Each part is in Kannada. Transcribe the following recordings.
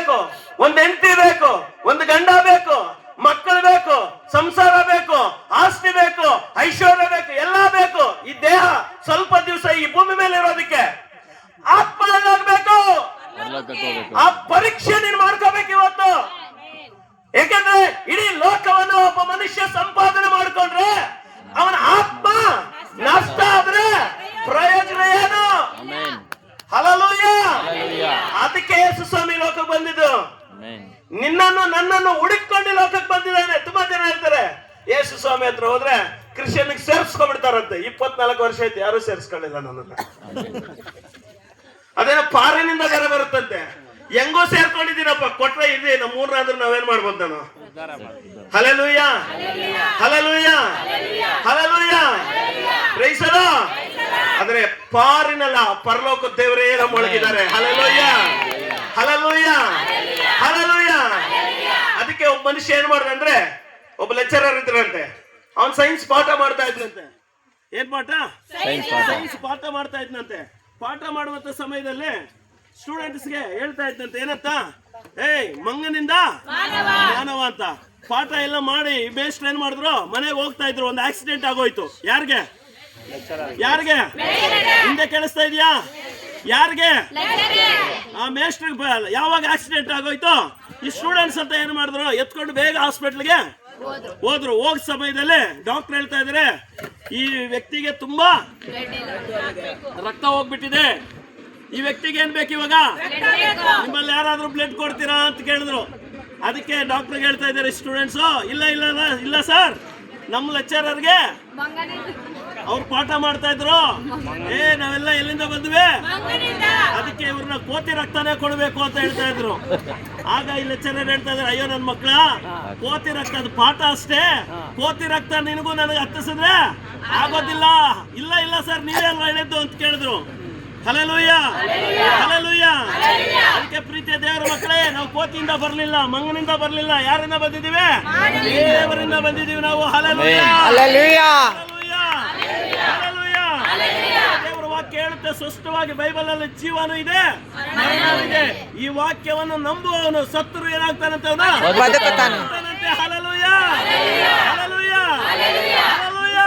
ಬೇಕು, ಒಂದು ಹೆಂಡತಿ ಬೇಕು, ಒಂದು ಗಂಡ ಬೇಕು, ಮಕ್ಕಳು ಬೇಕು, ಸಂಸಾರ ಬೇಕು, ಆಸ್ತಿ ಬೇಕು, ಐಶ್ವರ್ಯ ಬೇಕು, ಎಲ್ಲ ಬೇಕು. ಈ ದೇಹ ಸ್ವಲ್ಪ ದಿವಸ ಈ ಭೂಮಿ ಮೇಲೆ ಇರೋದಕ್ಕೆ ಆತ್ಮ ಎಲ್ಲಾಗಬೇಕು. ಆ ಪರೀಕ್ಷೆ ನೀನು ಮಾಡ್ಕೋಬೇಕು ಇವತ್ತು. ಯಾಕಂದ್ರೆ ಇಡೀ ಲೋಕವನ್ನು ಒಬ್ಬ ಮನುಷ್ಯ ಸಂಪಾದನೆ ಮಾಡ್ಕೊಂಡ್ರೆ ಅವನ ಆತ್ಮ ನಷ್ಟ ಆದ್ರೆ ಪ್ರಯೋಜನ ಏನು? ಹಲ್ಲೆಲೂಯ. ಅದಕ್ಕೆ ಯೇಸು ಸ್ವಾಮಿ ಲೋಕಕ್ಕೆ ಬಂದಿದ್ದು. ನಿನ್ನನ್ನು ನನ್ನನ್ನು ಹುಡುಕೊಂಡು ಲೋಕಕ್ಕೆ ಬಂದಿದ್ದಾನೆ. ತುಂಬಾ ಜನ ಹೇಳ್ತಾರೆ ಯೇಸು ಸ್ವಾಮಿ ಹತ್ರ ಹೋದ್ರೆ ಕ್ರಿಶ್ಚಿಯನ್ ಸೇರ್ಸ್ಕೊಂಡ್ಬಿಡ್ತಾರಂತೆ. 24 ವರ್ಷ ಆಯ್ತು, ಯಾರು ಸೇರ್ಸ್ಕೊಳ್ಳಿಲ್ಲ ನನ್ನನ್ನ. ಅದೇನೋ ಪಾರಿನಿಂದ ಬೇರೆ ಬರುತ್ತಂತೆ. ಹೆಂಗೋ ಸೇರ್ಕೊಂಡಿದ್ದೀನಪ್ಪ, ಕೊಟ್ರೆ ಇದೆ ನಮ್ಮ ಮೂರನಾದ್ರೂ ನಾವೇನ್ ಮಾಡ್ಬೋದು ನಾನು? Hallelujah, hallelujah, hallelujah, praise the lord. ಆದ್ರೆ ಪಾರಿನಲ್ಲ, ಪರಲೋಕ ದೇವರೇ ನಮ್ಮೊಳಗಿದ್ದಾರೆ. Hallelujah, hallelujah, hallelujah. ಅದಕ್ಕೆ ಒಬ್ಬ ಮನುಷ್ಯ ಏನ್ ಮಾಡ್ದ ಅಂದ್ರೆ, ಒಬ್ಬ ಲೆಕ್ಚರರ್ ಇದ್ರಂತೆ, ಅವನ್ ಸೈನ್ಸ್ ಪಾಠ ಮಾಡ್ತಾ ಇದ್ನಂತೆ. ಏನ್ ಪಾಠ? ಸೈನ್ಸ್ ಪಾಠ ಮಾಡ್ತಾ ಇದ್ನಂತೆ. ಪಾಠ ಮಾಡುವಂತ ಸಮಯದಲ್ಲಿ ಸ್ಟೂಡೆಂಟ್ಸ್ಗೆ ಹೇಳ್ತಾ ಇದ್ದಂತೆ, ಏನಂತ? ಮಂಗನಿಂದ ಮಾನವ ಅಂತ. ಪಾಠ ಎಲ್ಲ ಮಾಡಿ ಬೇಸ್ಟ್ ಏನ್ ಮಾಡಿದ್ರು, ಮನೆಗೆ ಹೋಗ್ತಾ ಇದ್ರು, ಒಂದು ಆಕ್ಸಿಡೆಂಟ್ ಆಗೋಯ್ತು. ಯಾರಿಗೆ? ಹಿಂದೆ ಕೇಳಿಸ್ತಾ ಇದೆಯಾ? ಯಾರಿಗೆ? ಆ ಮೇಸ್ಟ್ರಿಗೆ. ಯಾವಾಗ ಆಕ್ಸಿಡೆಂಟ್ ಆಗೋಯ್ತು, ಈ ಸ್ಟೂಡೆಂಟ್ಸ್ ಅಂತ ಏನ್ ಮಾಡಿದ್ರು, ಎತ್ಕೊಂಡು ಬೇಗ ಹಾಸ್ಪಿಟ್ಲ್ಗೆ ಹೋದ್ರು. ಹೋಗ ಸಮಯದಲ್ಲಿ ಡಾಕ್ಟರ್ ಹೇಳ್ತಾ ಇದಾರೆ, ಈ ವ್ಯಕ್ತಿಗೆ ತುಂಬಾ ರಕ್ತ ಹೋಗ್ಬಿಟ್ಟಿದೆ, ಈ ವ್ಯಕ್ತಿಗೆ ಏನ್ ಬೇಕು ಇವಾಗ? ನಿಮ್ಮಲ್ಲಿ ಯಾರಾದ್ರೂ ಬ್ಲಡ್ ಕೊಡ್ತೀರಾ ಅಂತ ಕೇಳಿದ್ರು. ಅದಕ್ಕೆ ಡಾಕ್ಟರ್ ಹೇಳ್ತಾ ಇದ್ದಾರೆ ಸ್ಟೂಡೆಂಟ್ಸ್, ಇಲ್ಲ ಸರ್, ನಮ್ಮ ಲೆಕ್ಚರರ್ಗೆ ಅವ್ರು ಪಾಠ ಮಾಡ್ತಾ ಇದ್ರು, ನಾವೆಲ್ಲ ಎಲ್ಲಿಂದ ಬಂದ್ವಿ, ಅದಕ್ಕೆ ಇವ್ರನ್ನ ಕೋತಿ ರಕ್ತನೇ ಕೊಡ್ಬೇಕು ಅಂತ ಹೇಳ್ತಾ ಇದ್ರು. ಆಗ ಈ ಲೆಕ್ಚರರ್ ಹೇಳ್ತಾ ಇದ್ದಾರೆ, ಅಯ್ಯೋ ನನ್ನ ಮಕ್ಕಳ, ಕೋತಿ ರಕ್ತ ಅದು ಪಾಠ ಅಷ್ಟೇ, ಕೋತಿ ರಕ್ತ ನಿನಗೂ ನನಗೆ ಹತ್ತಿಸಿದ್ರೆ ಆಗೋದಿಲ್ಲ. ಇಲ್ಲ ಸರ್, ನೀವೇ ಹೇಳಿದ್ದು ಅಂತ ಕೇಳಿದ್ರು. Hallelujah, hallelujah. ಅದಕ್ಕೆ ಪ್ರೀತಿಯ ದೇವರ ಮಕ್ಕಳೇ, ನಾವು ಕೋತಿಯಿಂದ ಬರ್ಲಿಲ್ಲ, ಮಂಗನಿಂದ ಬರ್ಲಿಲ್ಲ. ಯಾರಿಂದ ಬಂದಿದ್ದೀವಿ? ದೇವರಿಂದ ಬಂದಿದ್ದೀವಿ ನಾವು. Hallelujah, hallelujah, hallelujah. ದೇವರ ವಾಕ್ಯ ಹೇಳುತ್ತೆ ಸ್ಪಷ್ಟವಾಗಿ, ಬೈಬಲ್ ಅಲ್ಲಿ ಜೀವನೂ ಇದೆ, ಮರಣವೂ ಇದೆ. ಈ ವಾಕ್ಯವನ್ನು ನಂಬುವವನು ಸತ್ತರೂ ಏನಾಗ್ತಾನಂತೆ? ಅವನು ಬದುಕುತ್ತಾನಂತೆ. Hallelujah, hallelujah, hallelujah.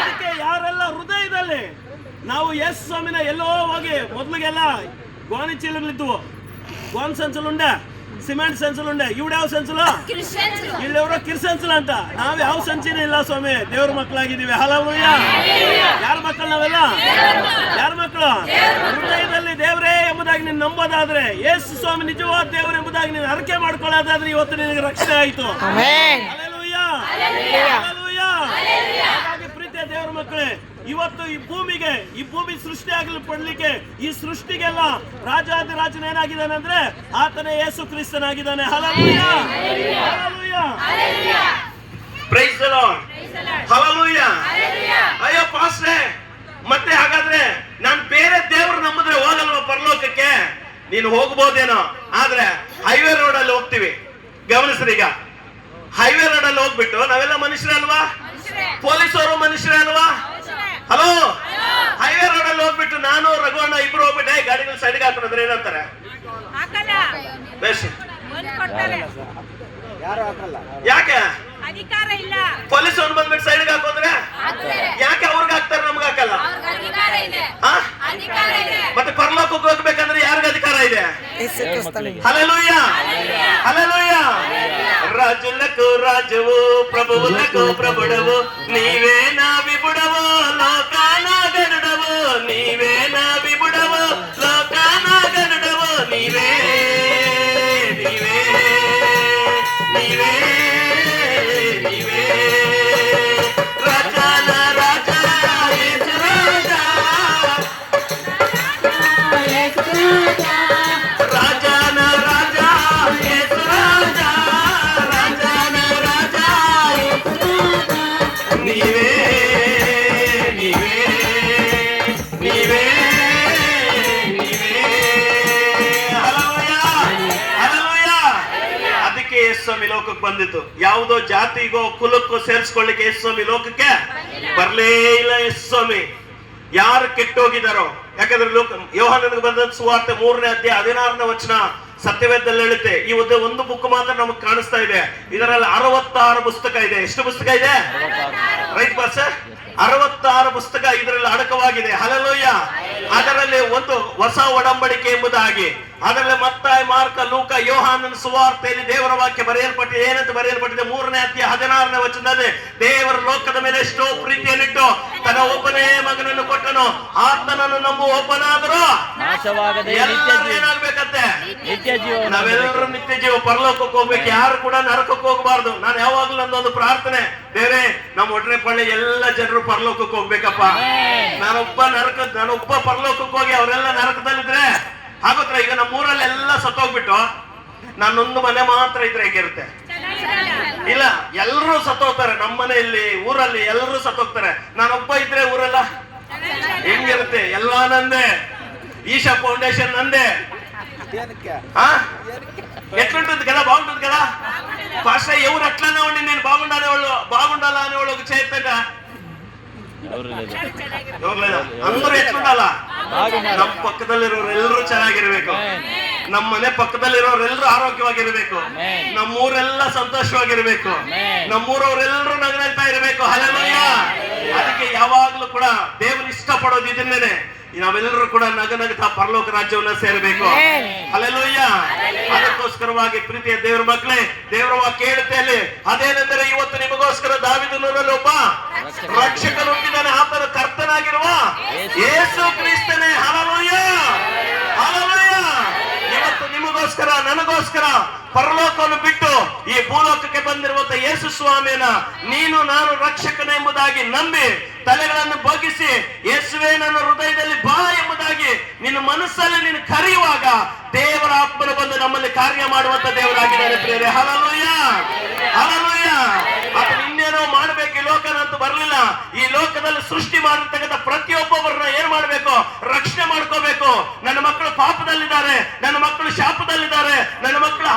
ಅದಕ್ಕೆ ಯಾರೆಲ್ಲ ಹೃದಯದಲ್ಲಿ ನಾವು ಯೇಸು ಸ್ವಾಮಿನ ಎಲ್ಲೋ ಹೋಗಿ, ಮೊದ್ಲಿಗೆಲ್ಲ ಗೋಣಿ ಚೀಲಗಳಿದ್ವು, ಗೋನ್ ಸೆನ್ಸಲ್ ಉಂಡೆ, ಸಿಮೆಂಟ್ ಸೆನ್ಸಲ್ ಉಂಡೆ. ಇವ್ರು ಯಾವ ಸೆನ್ಸಲ್? ಇಲ್ಲಿವರು ಕಿರ್ಸೆನ್ಸಲ್ ಅಂತ. ನಾವ್ ಯಾವ ಸಂಚಿನ ಇಲ್ಲ ಸ್ವಾಮಿ, ದೇವ್ರ ಮಕ್ಕಳಾಗಿದ್ದೀವಿ. ಹಲ್ಲೆಲೂಯ. ಯಾರ ಮಕ್ಕಳು ನಾವೆಲ್ಲ? ಯಾರ ಮಕ್ಕಳು? ಹೃದಯದಲ್ಲಿ ದೇವರೇ ಎಂಬುದಾಗಿ ನೀನು ನಂಬೋದಾದ್ರೆ, ಯೇಸು ಸ್ವಾಮಿ ನಿಜವಾದ ದೇವರು ಎಂಬುದಾಗಿ ನೀನು ಅರಿಕೆ ಮಾಡ್ಕೊಳ್ಳೋದಾದ್ರೆ, ಇವತ್ತು ನಿನಗೆ ರಕ್ಷಣೆ ಆಯ್ತು. Hallelujah, hallelujah. ಹಾಗಾಗಿ ಪ್ರೀತಿಯ ದೇವರ ಮಕ್ಕಳೇ, ಇವತ್ತು ಈ ಭೂಮಿ ಸೃಷ್ಟಿ ಆಗಲು ಪಡ್ಲಿಕ್ಕೆ, ಈ ಸೃಷ್ಟಿಗೆಲ್ಲ ರಾಜಾದಿರಾಜನ ಏನಾಗಿದ್ದಾನೆ ಅಂದ್ರೆ, ಆತನೇ ಯೇಸು ಕ್ರಿಸ್ತನಾಗಿದ್ದಾನೆ. Hallelujah, hallelujah, praise the lord, hallelujah. ಅಯ್ಯೋ ಪಾಸ್ಟರ್, ಮತ್ತೆ ಹಾಗಾದ್ರೆ ನಾನು ಬೇರೆ ದೇವರು ನಂಬಿದ್ರೆ ಹೋಗಲ್ವಾ ಪರಲೋಕಕ್ಕೆ? ನೀನು ಹೋಗ್ಬೋದೇನೋ, ಆದ್ರೆ ಹೈವೇ ರೋಡ್ ಅಲ್ಲಿ ಹೋಗ್ತೀವಿ. ಗಮನಿಸ್ರಿ, ಈಗ ಹೈವೇ ರೋಡ್ ಅಲ್ಲಿ ಹೋಗ್ಬಿಟ್ಟು ನಾವೆಲ್ಲ ಮನುಷ್ಯರೇ ಅಲ್ವಾ? ಪೊಲೀಸರು ಮನುಷ್ಯರೇ ಅಲ್ವಾ? ಹಲೋ, ಹೈವೇ ರೋಡ್ ಅಲ್ಲಿ ಹೋಗ್ಬಿಟ್ಟು ನಾನು ರಘುವಣ್ಣ ಇಬ್ರು ಹೋಗ್ಬಿಟ್ಟೆ ಗಾಡಿಗಳು ಸೈಡ್ಗೆ ಹಾಕೊಂಡ್ರೆ ಏನಂತಾರೆ? ಯಾಕೆ? ಪೊಲೀಸ್ ಅವ್ರು ಬಂದ್ಬಿಟ್ಟು ಸೈಡ್ಗೆ ಹಾಕೋದ್ರೆ ಯಾಕೆ ಅವ್ರಿಗೆ ಹಾಕ್ತಾರೆ, ನಮ್ಗೆ ಹಾಕಲ್ಲ? ಮತ್ತೆ ಪರಲೋಕಕ್ಕೆ ಹೋಗ್ಬೇಕಂದ್ರೆ ಯಾರಿಗ ಅಧಿಕಾರ ಇದೆ? Hallelujah, hallelujah. ರಾಜುలకు ರಾಜವು, ಪ್ರಭುవులకు ಪ್ರಭುಡವು, ನೀವೇ ನಾ ವಿಭುಡವು, ಲೋಕಾನ ಗರುಡವು, ನೀವೇ ನಾ ವಿಭುಡವು, ಲೋಕಾನ ಗರುಡವು, ನೀವೇ ನೀವೇ ನೀವೇ ನೀವೇ. ರಾಜನ ರಾಜ ಯೇಸು ರಾಜ, ರಾಜನ ರಾಜ ಯೇಸು ರಾಜ, ರಾಜನ ರಾಜ ನೀವೇ ನೀವೇ ನೀವೇ ನೀವೇ. Hallelujah, hallelujah. ಅದಕ್ಕೆ ಯೇಸು ಸ್ವಾಮಿ ಲೋಕಕ್ಕೆ ಬಂದಿತ್ತು. ಯಾವುದೋ ಜಾತಿಗೋ ಕುಲಕ್ಕೋ ಸೇರಿಸ್ಕೊಳ್ಳಿಕ್ಕೆ ಯೇಸು ಸ್ವಾಮಿ ಲೋಕಕ್ಕೆ ಬರ್ಲೇ ಇಲ್ಲ. ಯೇಸು ಸ್ವಾಮಿ ಯಾರು ಕೆಟ್ಟೋಗಿದಾರೋ, ಯಾಕಂದ್ರೆ ಯೋಹಾನನಿಗೆ ಬಂದ ಸುವಾರ್ತೆ 3ನೇ ಅಧ್ಯಾಯ 16ನೇ ವಚನ, ಸತ್ಯವೇದದಲ್ಲಿ ಹೇಳುತ್ತೆ. ಈ ಒಂದು ಬುಕ್ ಮಾತ್ರ ನಮಗೆ ಕಾಣಿಸ್ತಾ ಇದೆ. ಇದರಲ್ಲಿ 66 ಪುಸ್ತಕ ಇದೆ. ಎಷ್ಟು ಪುಸ್ತಕ ಇದೆ? ರೈಟ್ ಬಾಸ್, 66 ಪುಸ್ತಕ ಇದರಲ್ಲಿ ಅಡಕವಾಗಿದೆ. ಹಲ್ಲೆಲೂಯಾ. ಅದರಲ್ಲಿ ಒಂದು ಹೊಸ ಒಡಂಬಡಿಕೆ ಎಂಬುದಾಗಿ, ಅದರಲ್ಲಿ ಮತ್ತಾಯ, ಮಾರ್ಕ, ಲೂಕ, ಯೋಹಾನನ ಸುವಾರ್ತೆಯಲ್ಲಿ ದೇವರ ವಾಕ್ಯ ಬರೆಯಲ್ಪಟ್ಟಿದೆ. ಏನಂತ ಬರೆಯಲ್ಪಟ್ಟಿದೆ? 3ನೇ ಅಧ್ಯಾಯ 16ನೇ ವಚನದಲ್ಲಿ, ದೇವರ ಲೋಕದ ಮೇಲೆ ಎಷ್ಟೋ ಪ್ರೀತಿಯನ್ನಿಟ್ಟು ತನ್ನ ಒಬ್ಬನೇ ಮಗನನ್ನು ಕೊಟ್ಟನು, ಆತನನ್ನು ನಂಬುವ ಒಬ್ಬನಾದರೂ ಎಲ್ಲರೂ ಏನಾಗ್ಬೇಕಂತೆ? ನಿತ್ಯ ಜೀವ. ನಾವೆಲ್ಲರೂ ನಿತ್ಯ ಜೀವ, ಪರಲೋಕಕ್ಕೆ ಹೋಗ್ಬೇಕು. ಯಾರು ಕೂಡ ನರಕಕ್ಕೆ ಹೋಗಬಾರ್ದು. ನಾನು ಯಾವಾಗ್ಲೂ ನಂದೊಂದು ಪ್ರಾರ್ಥನೆ, ಬೇರೆ ನಮ್ಮ ಒಡ್ರೆ ಪಳ್ಳಿ ಎಲ್ಲ ಜನರು ಪರಲೋಕಕ್ಕೆ ಹೋಗ್ಬೇಕಪ್ಪ. ನಾನೊಬ್ಬ ಪರಲೋಕಕ್ಕೆ ಹೋಗಿ ಅವರೆಲ್ಲ ನರಕದಲ್ಲಿದ್ರೆ ಆಗುತ್ತೆ. ಈಗ ನಮ್ಮೂರಲ್ಲಿ ಎಲ್ಲ ಸತ್ತೋಗ್ಬಿಟ್ಟು ನಾನೊಂದು ಮನೆ ಮಾತ್ರ ಇದ್ರೆ ಹೇಗಿರುತ್ತೆ? ಇಲ್ಲ, ಎಲ್ಲರೂ ಸತ್ತೋಗ್ತಾರೆ. ನಮ್ಮ ಮನೆಯಲ್ಲಿ, ಊರಲ್ಲಿ ಎಲ್ಲರೂ ಸತ್ತೋಗ್ತಾರೆ. ನಾನೊಬ್ಬ ಇದ್ರೆ ಊರೆಲ್ಲ ಹೆಂಗಿರುತ್ತೆ? ಎಲ್ಲ ನಂದೆ. ಈಶಾ ಫೌಂಡೇಶನ್ ನಂದೆ. ఎట్లుంటుంది కదా? బాగుంటుంది కదా? ఫస్ట్ ఎవరు అట్లానే ఉండి నేను బాగుండాలా అనేవాళ్ళు చేస్తాడ. అందరూ ఎట్లుండాల? ನಮ್ಮ ಪಕ್ಕದಲ್ಲಿರೋರೆಲ್ಲರೂ ಚೆನ್ನಾಗಿರ್ಬೇಕು. ನಮ್ಮ ಮನೆ ಪಕ್ಕದಲ್ಲಿರೋರೆಲ್ಲರೂ ಆರೋಗ್ಯವಾಗಿರ್ಬೇಕು. ನಮ್ಮೂರೆಲ್ಲ ಸಂತೋಷವಾಗಿರ್ಬೇಕು. ನಮ್ಮೂರವರೆಲ್ಲರೂ ನಗನಗ್ತಾ ಇರಬೇಕು. ಹಲ್ಲೆಲೂಯಾ. ಅದಕ್ಕೆ ಯಾವಾಗ್ಲೂ ಕೂಡ ದೇವರು ಇಷ್ಟಪಡೋದು ಇದನ್ನೇನೆ. ನಾವೆಲ್ಲರೂ ಕೂಡ ನಗನಗ್ತಾ ಪರಲೋಕ ರಾಜ್ಯವನ್ನ ಸೇರಬೇಕು. ಹಲ್ಲೆಲೂಯಾ. ಅದಕ್ಕೋಸ್ಕರವಾಗಿ ಪ್ರೀತಿಯ ದೇವರ ಮಕ್ಕಳೇ, ದೇವರ ವಾಕ್ಯ ಹೇಳುತ್ತೆ ಅಲ್ಲಿ, ಅದೇನೆಂದರೆ ಇವತ್ತು ನಿಮಗೋಸ್ಕರ ದಾವೀದನಲ್ಲಿ ಒಬ್ಬ ರಕ್ಷಕನು ಹುಟ್ಟಿದ್ದಾನೆ, ಆತನ ಕರ್ತನಾಗಿರುವ ಯೇಸು ಕ್ರಿಸ್ತನೇ. Hallelujah, hallelujah. ಇವತ್ತು ನಿಮಗೋಸ್ಕರ, ನನಗೋಸ್ಕರ ಪರಲೋಕವನ್ನು ಬಿಟ್ಟು ಈ ಭೂಲೋಕಕ್ಕೆ ಬಂದಿರುವಂತ ಯೇಸು ಸ್ವಾಮಿಯನ್ನ ನೀನು ನಾನು ರಕ್ಷಕನೆಂಬುದಾಗಿ ನಂಬಿ ತಲೆಗಳನ್ನು ಬಗ್ಗಿಸಿ ಯೇಸುವೇ ನನ್ನ ಹೃದಯದಲ್ಲಿ ಬಾ ಎಂಬುದಾಗಿ ನಿನ್ನ ಮನಸ್ಸಲ್ಲಿ ನೀನು ಕರೆಯುವಾಗ ದೇವರ ಆತ್ಮನು ಬಂದು ನಮ್ಮಲ್ಲಿ ಕಾರ್ಯ ಮಾಡುವಂತ ದೇವರಾಗಿದ್ದಾರೆ ಪ್ರಿಯರೇ. Hallelujah, hallelujah. ಆತನು ಇನ್ನೇನೋ ಮಾಡಬೇಕು, ಈ ಲೋಕನಂತ ಬರಲಿಲ್ಲ. ಈ ಲೋಕದಲ್ಲಿ ಸೃಷ್ಟಿ ಮಾಡಿರ್ತಕ್ಕಂಥ ಪ್ರತಿಯೊಬ್ಬೊಬ್ಬರನ್ನ ಏನ್ ಮಾಡ್ಬೇಕು? ರಕ್ಷಣೆ ಮಾಡ್ಕೋಬೇಕು. ನನ್ನ ಮಕ್ಕಳು ಪಾಪದಲ್ಲಿದ್ದಾರೆ, ನನ್ನ ಮಕ್ಕಳು ಶಾಪದಲ್ಲಿದ್ದಾರೆ, ನನ್ನ ಮಕ್ಕಳು